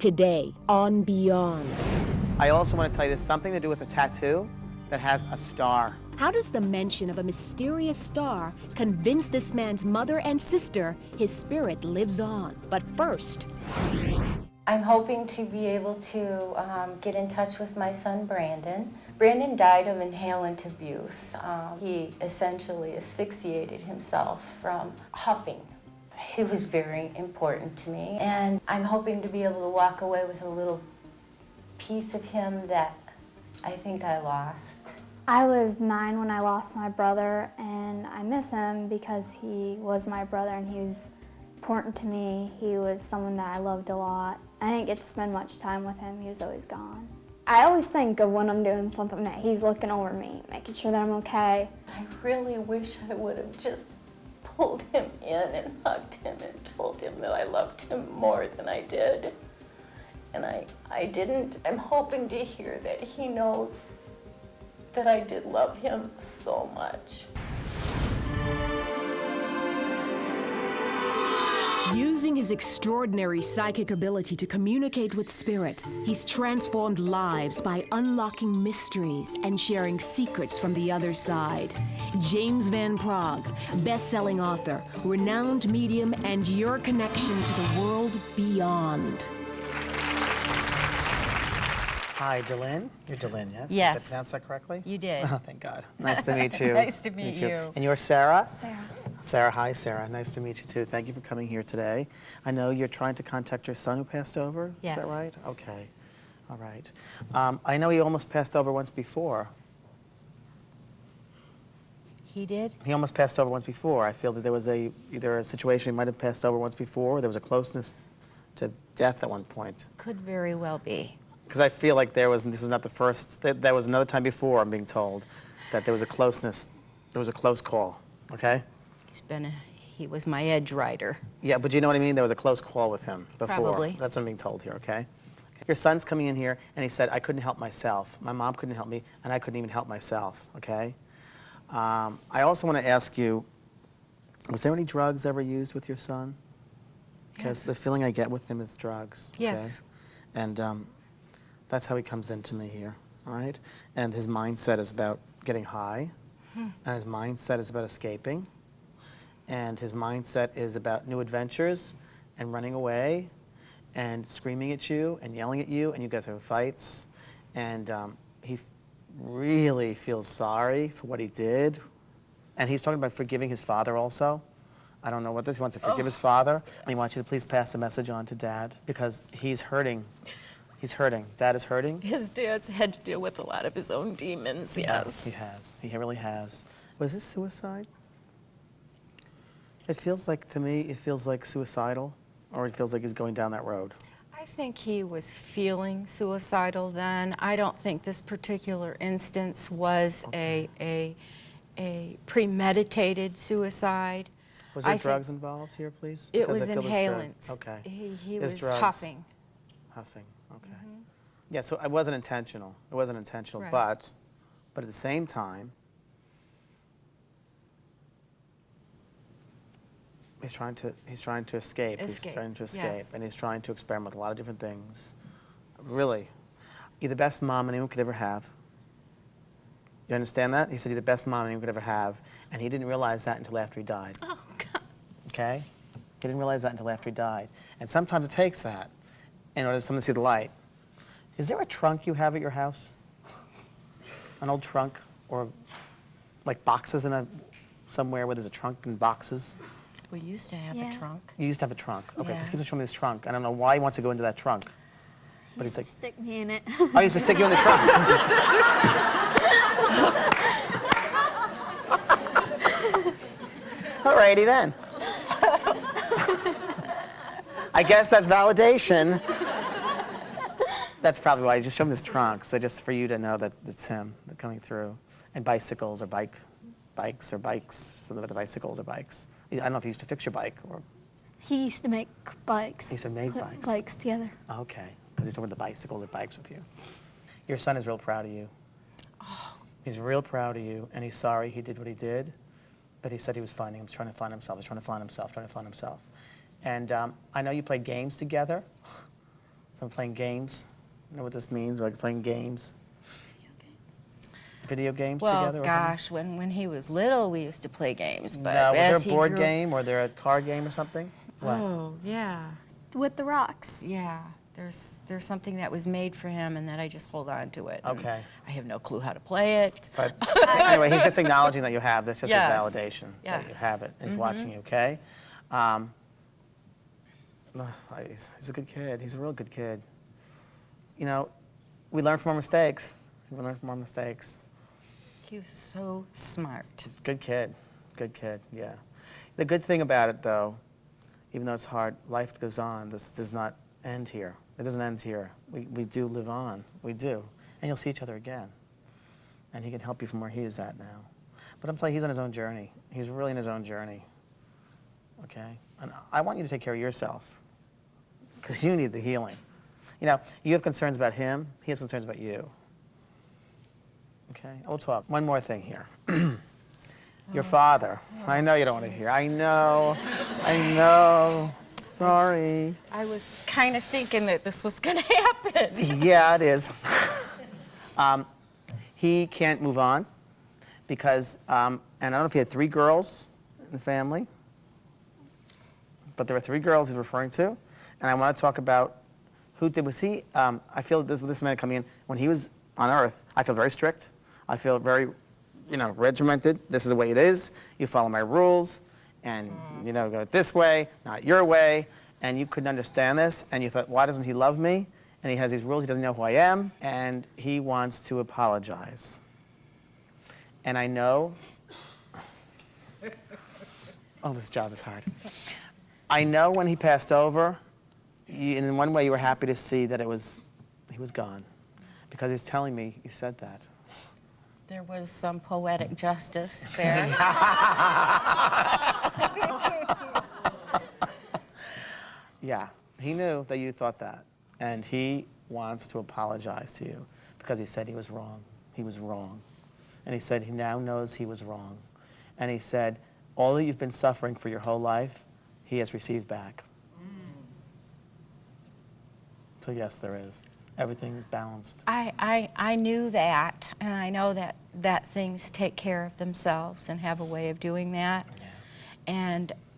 Today on Beyond. I also want to tell you there's something to do with a tattoo that has a star. How does the mention of a mysterious star convince this man's mother and sister his spirit lives on? But first, I'm hoping to be able to get in touch with my son, Brandon. Brandon died of inhalant abuse. He essentially asphyxiated himself from huffing. It was very important to me, and I'm hoping to be able to walk away with a little piece of him that I think I lost. I was 9 when I lost my brother, and I miss him because he was my brother and he was important to me. He was someone that I loved a lot. I didn't get to spend much time with him. He was always gone. I always think of when I'm doing something that he's looking over me, making sure that I'm okay. I really wish I would have just pulled him in and hugged him and told him that I loved him more than I did. And I didn't. I'm hoping to hear that he knows that I did love him so much. using his extraordinary psychic ability to communicate with spirits, he's transformed lives by unlocking mysteries and sharing secrets from the other side. James Van Praagh, best-selling author, renowned medium, and your connection to the world beyond. Hi, Delynn. You're Delynn, yes? Yes. Did I pronounce that correctly? You did. Oh, thank God. Nice to meet you. Nice to meet you. And you're Sarah? Sarah. Sarah, hi, Sarah. Nice to meet you, too. Thank you for coming here today. I know you're trying to contact your son who passed over. Yes. Is that right? Okay. All right. I know he almost passed over once before. He did? He almost passed over once before. I feel that there was either a situation he might have passed over once before, or there was a closeness to death at one point. Could very well be. Because I feel like this was not the first, there was another time before, I'm being told, that there was a closeness, there was a close call, okay? He was my edge rider. Yeah, but you know what I mean? There was a close call with him before. Probably. That's what I'm being told here, okay? Your son's coming in here, and he said, I couldn't help myself. My mom couldn't help me, and I couldn't even help myself, okay? I also want to ask you, was there any drugs ever used with your son? Because Yes. the feeling I get with him is drugs, okay? Yes. And that's how he comes into me here, all right? And his mindset is about getting high, and his mindset is about escaping, and his mindset is about new adventures and running away and screaming at you and yelling at you, and you guys have fights, and he really feels sorry for what he did, and he's talking about forgiving his father also. I don't know what this, he wants to forgive his father, and he wants you to please pass the message on to Dad, because he's hurting. He's hurting. Dad is hurting. His dad's had to deal with a lot of his own demons, yes. He has. He really has. Was this suicide? It feels like, to me, it feels like suicidal, or it feels like he's going down that road. I think he was feeling suicidal then. I don't think this particular instance was a premeditated suicide. Was there drugs involved here, please? It Because was I feel this inhalants. okay. He There's was drugs. huffing. Huffing, okay. Yeah, so it wasn't intentional. It wasn't intentional, Right. but at the same time, he's trying to escape. He's trying to escape, Yes. and he's trying to experiment with a lot of different things. Really, you're the best mom anyone could ever have. You understand that? He said you're the best mom anyone could ever have, and he didn't realize that until after he died. Oh, God. Okay? He didn't realize that until after he died. And sometimes it takes that in order for someone to see the light. Is there a trunk you have at your house? An old trunk? Or like boxes somewhere where there's a trunk and boxes? We used to have Yeah. a trunk. You used to have a trunk. Okay, Yeah. this kid's showing me this trunk. I don't know why he wants to go into that trunk. But he's like, Stick me in it. oh, he used to stick you in the trunk. Alrighty then. I guess that's validation. That's probably why. Just show him this trunk, so just for you to know that it's him coming through. And bicycles or bikes or bikes, so the bicycles or bikes. I don't know if he used to fix your bike or He used to make bikes. he used to make Put bikes. bikes together. Okay, because he's talking about the bicycles or bikes with you. Your son is real proud of you. He's real proud of you, and he's sorry he did what he did, but he said he was trying to find himself, trying to find himself. And I know you played games together, So I'm playing games. You know what this means? Like playing games. Video games Well, together? Or gosh, when he was little, we used to play games. But no, was there as a he board grew- game or there a card game or something? What? Oh, yeah, With the rocks. yeah. There's something that was made for him, and that I just hold on to it. and Okay. I have no clue how to play it. But anyway, he's just acknowledging that you have. That's just Yes. his validation that you Yes. have it. He's watching you, okay? He's a good kid. He's a real good kid. You know, we learn from our mistakes. We learn from our mistakes. He was so smart. Good kid. Good kid, yeah. The good thing about it, though, even though it's hard, life goes on. This does not end here. It doesn't end here. We do live on. We do. And you'll see each other again. And he can help you from where he is at now. But I'm telling you, he's on his own journey. He's really in his own journey. Okay? And I want you to take care of yourself. Because you need the healing. You know, you have concerns about him. He has concerns about you. Okay? We'll talk. One more thing here. Your father. I know you don't want to hear. I know. Sorry. I was kind of thinking that this was going to happen. Yeah, it is. He can't move on because, and I don't know if he had 3 girls in the family, but there were 3 girls he's referring to, and I want to talk about was he, I feel this man coming in, when he was on earth, I feel very strict. I feel very, regimented. This is the way it is. You follow my rules, and, go this way, not your way. And you couldn't understand this, and you thought, why doesn't he love me? And he has these rules, he doesn't know who I am, and he wants to apologize. And I know, oh, this job is hard. I know when he passed over, in one way you were happy to see that he was gone, because he's telling me you said that. There was some poetic justice there. Yeah, he knew that you thought that, and he wants to apologize to you because he said he was wrong. He was wrong. And he said he now knows he was wrong. And he said, all that you've been suffering for your whole life, he has received back. So yes, there is. Everything is balanced. I knew that, and I know that things take care of themselves and have a way of doing that. Yeah.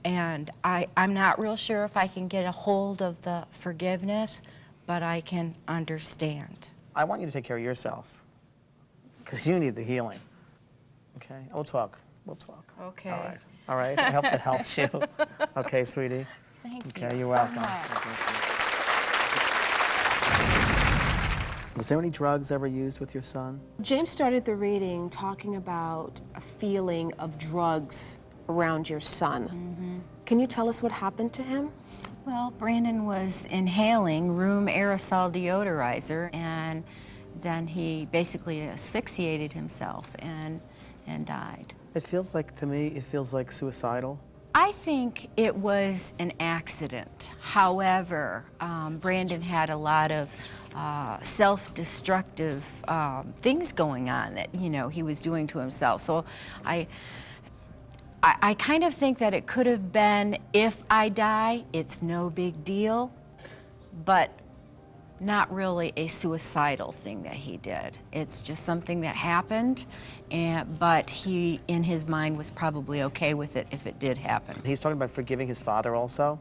And I'm not real sure if I can get a hold of the forgiveness, but I can understand. I want you to take care of yourself because you need the healing. Okay? We'll talk. Okay. All right. All right. I hope that helps you. Okay, sweetie? Thank you. Okay, you're so welcome. much. Was there any drugs ever used with your son? James started the reading talking about a feeling of drugs around your son. Mm-hmm. Can you tell us what happened to him? Well, Brandon was inhaling room aerosol deodorizer, and then he basically asphyxiated himself and died. It feels like, to me, it feels like suicidal. I think it was an accident. However, Brandon had a lot of self-destructive things going on that, he was doing to himself. So I kind of think that it could have been, if I die, it's no big deal, but not really a suicidal thing that he did. It's just something that happened, but he, in his mind, was probably okay with it if it did happen. He's talking about forgiving his father also.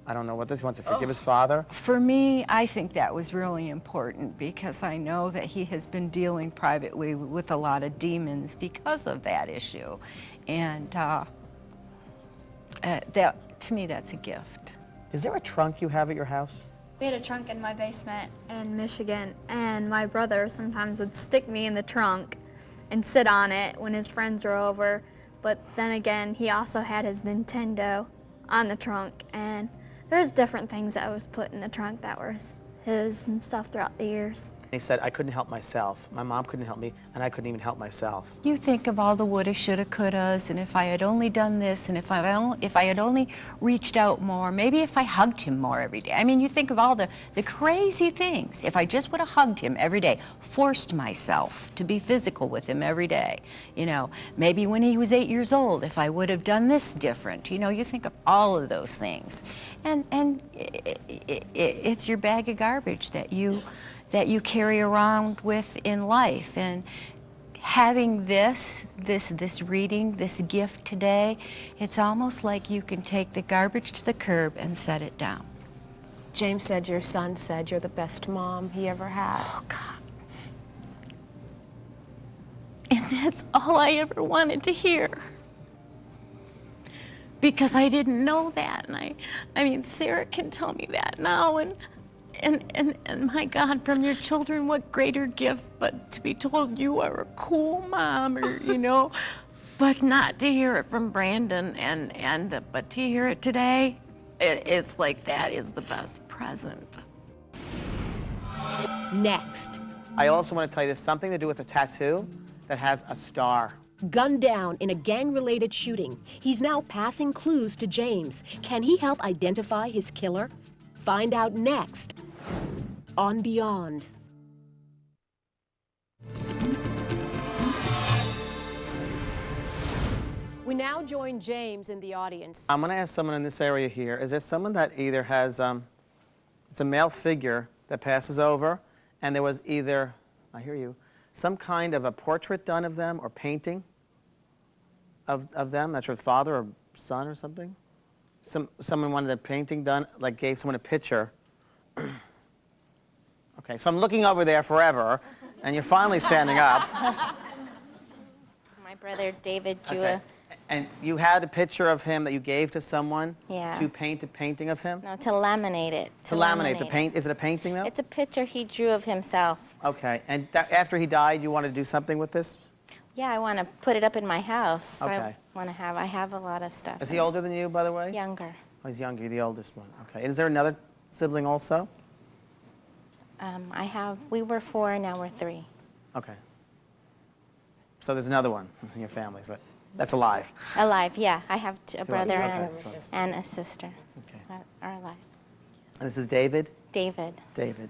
I don't know what this, he wants to forgive his father. For me, I think that was really important because I know that he has been dealing privately with a lot of demons because of that issue. And that, to me, that's a gift. Is there a trunk you have at your house? We had a trunk in my basement in Michigan, and my brother sometimes would stick me in the trunk and sit on it when his friends were over. But then again, he also had his Nintendo on the trunk, and there's different things that was put in the trunk that were his and stuff throughout the years. He said, I couldn't help myself. My mom couldn't help me, and I couldn't even help myself. You think of all the woulda, shoulda, couldas, and if I had only done this, and if I had only reached out more, maybe if I hugged him more every day. I mean, you think of all the crazy things. If I just would have hugged him every day, forced myself to be physical with him every day, you know, maybe when he was 8 years old, if I would have done this different, you know, you think of all of those things. And it's your bag of garbage that you carry around with in life. And having this reading, this gift today, it's almost like you can take the garbage to the curb and set it down. James said your son said you're the best mom he ever had. Oh, God. And that's all I ever wanted to hear. Because I didn't know that. And I mean, Sarah can tell me that now. And my God, from your children, what greater gift but to be told you are a cool mom, or, you know, but not to hear it from Brandon, but to hear it today, it's like that is the best present. Next, I also want to tell you there's something to do with a tattoo that has a star. gunned down in a gang-related shooting. He's now passing clues to James. Can he help identify his killer? Find out next on Beyond. We now join James in the audience. I'm going to ask someone in this area here, is there someone that either has, it's a male figure that passes over, and there was either, I hear you, some kind of a portrait done of them or painting of them, that's your father or son or something? Someone wanted a painting done, like gave someone a picture. Okay, so I'm looking over there forever, and you're finally standing up. My brother David drew Okay. And you had a picture of him that you gave to someone Yeah. to paint a painting of him? no, to laminate it. To laminate the paint. Is it a painting though? It's a picture he drew of himself. Okay. And after he died, you wanted to do something with this? Yeah, I want to put it up in my house. Okay. I have a lot of stuff. Is he older than you, by the way? Younger. Oh, he's younger. You're the oldest one. Okay. Is there another sibling also? We were 4, now we're 3. Okay. So there's another one in your family, but that's alive. Alive, yeah. I have a brother Okay. and a sister. Okay. That are alive. And this is David? David. David.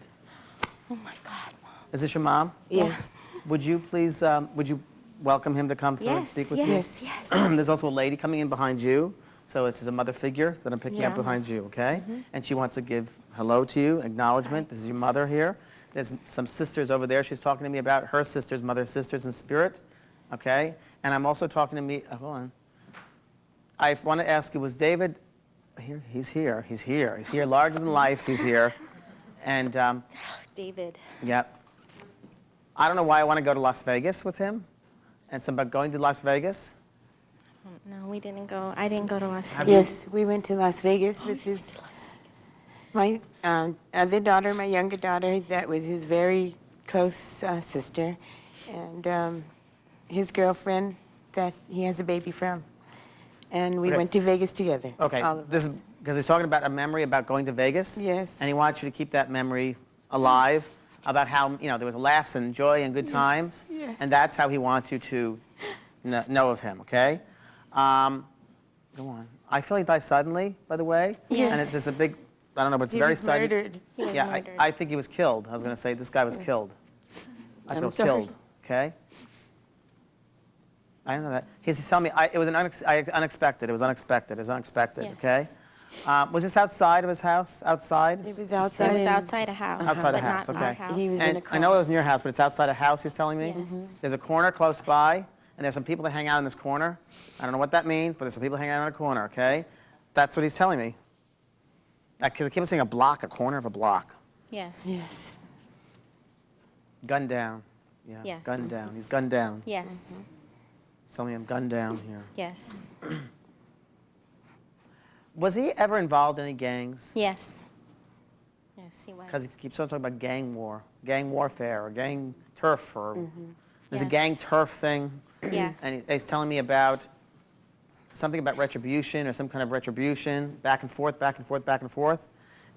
Oh my God, Mom. Is this your mom? Yes. Would you please, would you welcome him to come through and Yes, speak with yes, you? yes. There's also a lady coming in behind you. So this is a mother figure that I'm picking up Yes. behind you, okay? And she wants to give hello to you, acknowledgement. This is your mother here. There's some sisters over there. She's talking to me about her sisters, mother's sisters in spirit, okay? And I'm also talking to me, hold on. I want to ask you, was David here? He's here. He's here. He's here, larger than life. He's here. And, David. yeah. I don't know why I want to go to Las Vegas with him. And something about going to Las Vegas. No, we didn't go. I didn't go to Las Vegas. Yes, we went to Las Vegas with my other daughter, my younger daughter, that was his very close sister, and his girlfriend that he has a baby from. And we Okay. went to Vegas together. Okay, all of this us. is because he's talking about a memory about going to Vegas. Yes. And he wants you to keep that memory alive about how, there was laughs and joy and good times. yes. And that's how he wants you to know of him, okay? Go on. I feel he died suddenly, by the way. Yes. And there's a big, I don't know, but it's He very was sudden. murdered. He was Yeah, murdered. I think he was killed. I was going to say this guy was killed. I I'm feel sorry. killed, okay? I don't know that. He's telling me it was unexpected. It was unexpected. It was unexpected, Yes. okay? Was this outside of his house? Outside? It was It outside. was in- outside a house. Outside a but house, not okay. our house. He was in And a car. I know it was in your house, but it's outside a house, he's telling me? Yes. There's a corner close by, and there's some people that hang out in this corner. I don't know what that means, but there's some people hanging out in a corner, okay? That's what he's telling me. Because he keeps saying a corner of a block. Yes. Yes. Gunned down. Yeah, Yes. gunned down. He's gunned down. Yes. He's telling me I'm gunned down here. Yes. Was he ever involved in any gangs? Yes. Yes, he was. Because he keeps on talking about gang warfare, or gang turf, or there's a Yes. gang turf thing. Yeah. And he's telling me about something about retribution or some kind of retribution, back and forth, back and forth, back and forth.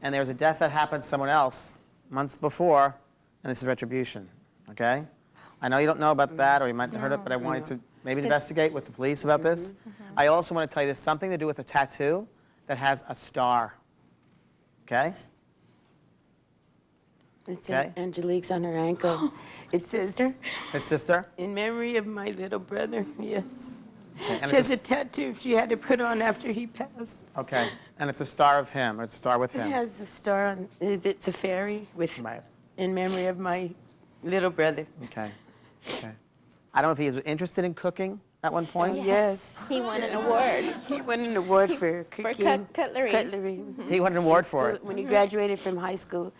And there was a death that happened to someone else months before and this is retribution, okay? I know you don't know about that, or you might have heard it, but I wanted to maybe investigate with the police about this. I also want to tell you there's something to do with a tattoo that has a star, okay? It's Okay. Angelique's on her ankle. It says, His sister? in memory of my little brother, yes. Okay, and She has it's a tattoo she had to put on after he passed. okay, and it's a star of him, or it's a star with It him. has the star on, it's a fairy with, Right. in memory of my little brother. Okay, okay. I don't know if he was interested in cooking at one point. Yes. He won an award He won an award for cooking. cutlery. Cutlery. He won an award for it. When he graduated from high school,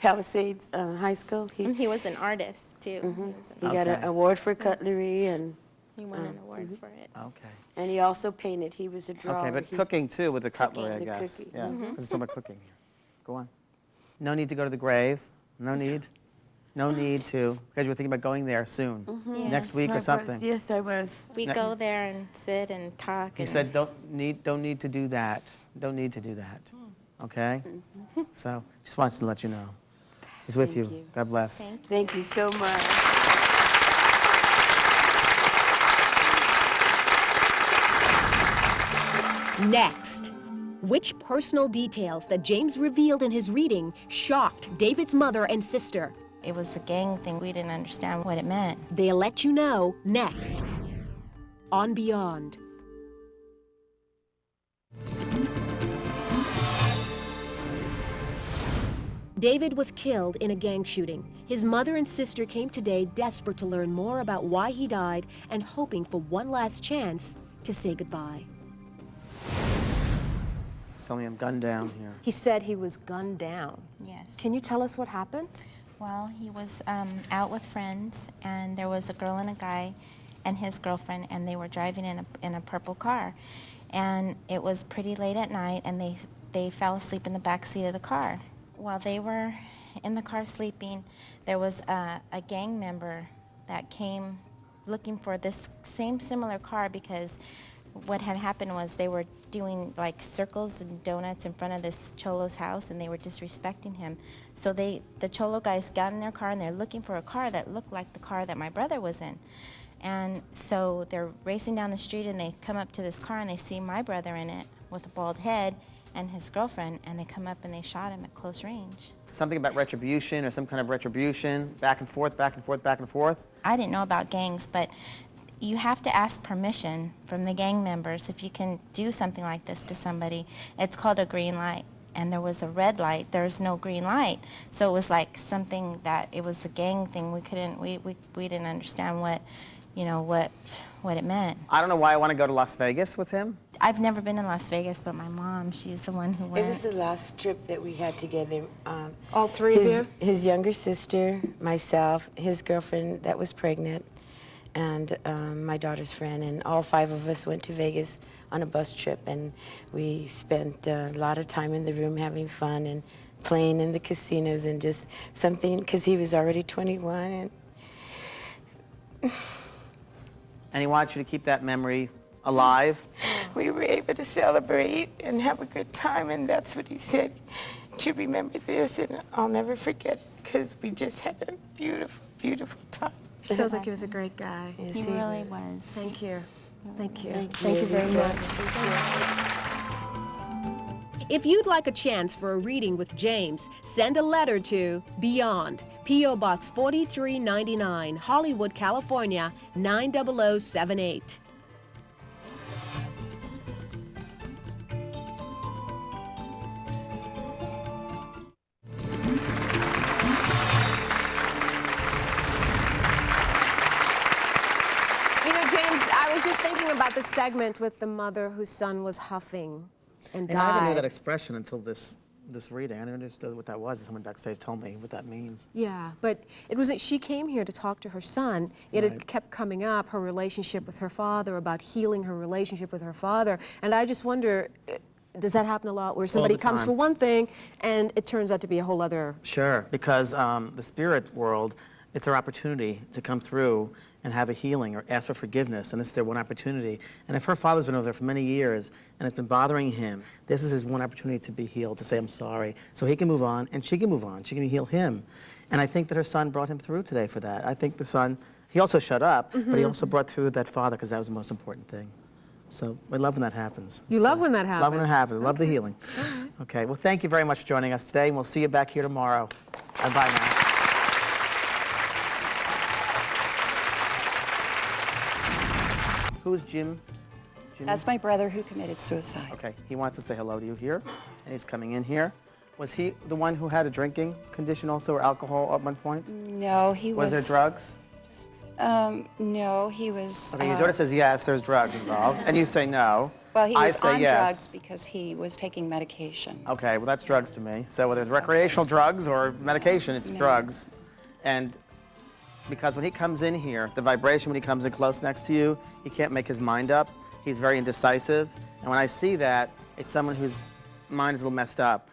Palisades High School, He was an artist too. he got an Okay. award for cutlery, and He won an award for it. Okay. he also painted. He was a drawer. Okay, but He- cooking too with the cutlery, I the guess. cooking. Yeah, because it's talking about cooking here. Go on. No need to go to the grave. No need. No need to, because you were thinking about going there soon, next week I or was. something. Yes, I was. We No. go there and sit and talk. He and said, don't need to do that. Don't need to do that. Okay? So, just wanted to let you know. He's with Thank you. you. God bless. Thank you so much. Next, which personal details that James revealed in his reading shocked David's mother and sister? It was a gang thing. We didn't understand what it meant. They'll let you know next on Beyond. David was killed in a gang shooting. His mother and sister came today desperate to learn more about why he died and hoping for one last chance to say goodbye. Tell me I'm gunned down here. He said he was gunned down. Yes. Can you tell us what happened? Well, he was out with friends, and there was a girl and a guy and his girlfriend, and they were driving in a purple car. And it was pretty late at night, and they fell asleep in the back seat of the car. While they were in the car sleeping, there was a gang member that came looking for this same similar car, because what had happened was they were doing like circles and donuts in front of this Cholo's house, and they were disrespecting him. So the Cholo guys got in their car, and they're looking for a car that looked like the car that my brother was in. And so they're racing down the street, and they come up to this car, and they see my brother in it with a bald head and his girlfriend, and they come up and they shot him at close range. Something about retribution or some kind of retribution, back and forth, back and forth, back and forth. I didn't know about gangs, but you have to ask permission from the gang members if you can do something like this to somebody. It's called a green light, and there was a red light. There's no green light, so it was like something that it was a gang thing. We didn't understand what it meant. I don't know why I want to go to Las Vegas with him. I've never been in Las Vegas, but my mom, she's the one who went. It was the last trip that we had together. All three of you? His younger sister, myself, his girlfriend that was pregnant, and my daughter's friend, and all five of us went to Vegas on a bus trip, and we spent a lot of time in the room having fun and playing in the casinos, and just something, because he was already 21. And he wants you to keep that memory alive. We were able to celebrate and have a good time, and that's what he said, to remember this, and I'll never forget it, because we just had a beautiful, beautiful time. Sounds like he was a great guy. Yes, He really was. Thank you. Thank you. Thank you very much. If you'd like a chance for a reading with James, send a letter to Beyond, P.O. Box 4399, Hollywood, California, 90078. You know, James, I was just thinking about the segment with the mother whose son was huffing and And I didn't know that died. expression until this reading. I didn't understand what that was. Someone backstage told me what that means. Yeah, but it wasn't, she came here to talk to her son. It had Right. kept coming up, her relationship with her father, about healing her relationship with her father. And I just wonder, does that happen a lot, where somebody the comes time. for one thing and it turns out to be a whole other... Sure, because the spirit world, it's our opportunity to come through and have a healing or ask for forgiveness, and this is their one opportunity. And if her father's been over there for many years and it's been bothering him, this is his one opportunity to be healed, to say, I'm sorry, so he can move on and she can move on. She can heal him. And I think that her son brought him through today for that. I think the son, he also shut up, but he also brought through that father because that was the most important thing. So I love when that happens. You love when that happens? Love when it happens. Love the healing. Okay, well, thank you very much for joining us today, and we'll see you back here tomorrow. Bye-bye now. Who's Jim? That's my brother who committed suicide. Okay, he wants to say hello to you here, and he's coming in here. Was he the one who had a drinking condition also, or alcohol at one point? No, he was. Was there drugs? No, he was. Okay, your daughter says yes, there's drugs involved, and you say no. Well, he I was say on yes. drugs because he was taking medication. Okay, well, that's drugs to me. So whether it's recreational drugs or medication, it's drugs. And because when he comes in here, the vibration when he comes in close next to you, he can't make his mind up. He's very indecisive. And when I see that, it's someone whose mind is a little messed up.